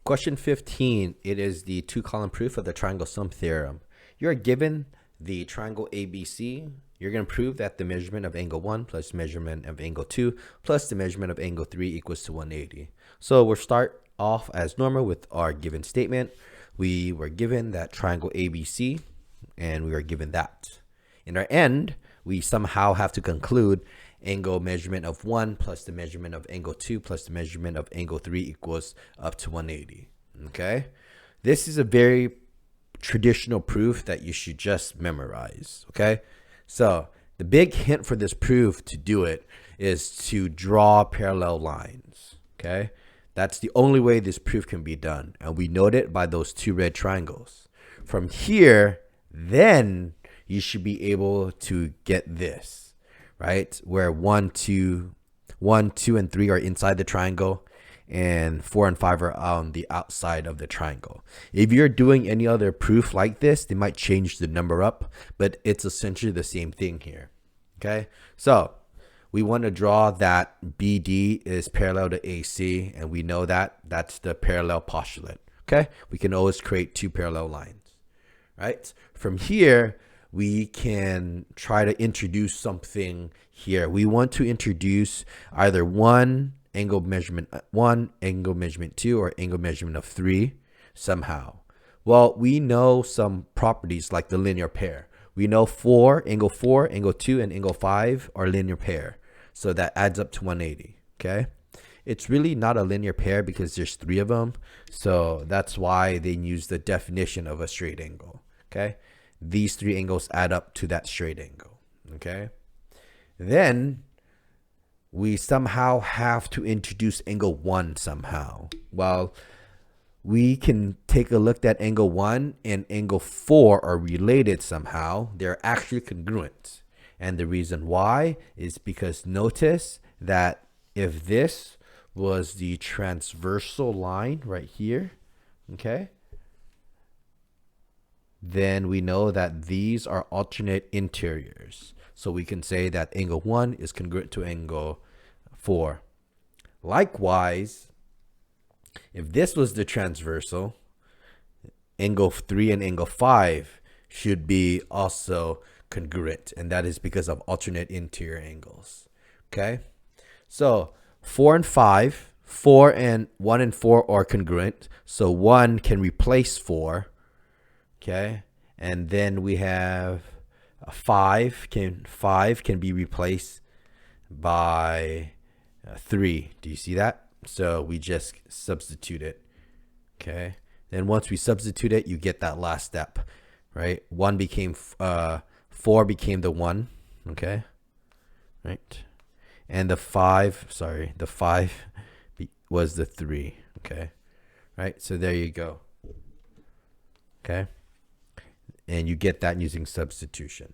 Question 15, it is the two-column proof of the triangle sum theorem. You're given the triangle ABC. You're going to prove that the measurement of angle 1 plus measurement of angle 2 plus the measurement of angle 3 equals to 180. So we'll start off as normal with our given statement. We were given that triangle ABC, and we were given that. In our end, we somehow have to conclude angle measurement of 1 plus the measurement of angle 2 plus the measurement of angle 3 equals up to 180. Okay, this is a very traditional proof that you should just memorize. Okay, so the big hint for this proof to do it is to draw parallel lines. Okay, that's the only way this proof can be done, and we note it by those two red triangles. From here, then you should be able to get this, right? Where 1, 2, and 3 are inside the triangle, and 4 and 5 are on the outside of the triangle. If you're doing any other proof like this, they might change the number up, but it's essentially the same thing here. Okay, so we want to draw that BD is parallel to AC, and we know that that's the parallel postulate. Okay, we can always create two parallel lines, right? From here, we can try to introduce something here. We want to introduce either angle measurement 1, angle measurement 2, or angle measurement of 3 somehow. Well, we know some properties like the linear pair. We know angle 2, and angle 5 are linear pair. So that adds up to 180, okay? It's really not a linear pair because there's 3 of them. So that's why they use the definition of a straight angle, okay? These 3 angles add up to that straight angle, okay? Then we somehow have to introduce angle 1 somehow. Well, we can take a look at angle 1 and angle 4 are related somehow. They're actually congruent. And the reason why is because notice that if this was the transversal line right here, okay, then we know that these are alternate interiors. So we can say that angle 1 is congruent to angle 4. Likewise, if this was the transversal, angle 3 and angle 5 should be also congruent, and that is because of alternate interior angles. Okay, so 4 and 5, 1 and 4 are congruent, so 1 can replace 4. Okay, and then we have 5 can be replaced by 3. Do you see that? So we just substitute it. Okay, then once we substitute it, you get that last step, right? 4 became the 1. Okay, right, and the 5 was the 3. Okay, right, so there you go. Okay, and you get that using substitution.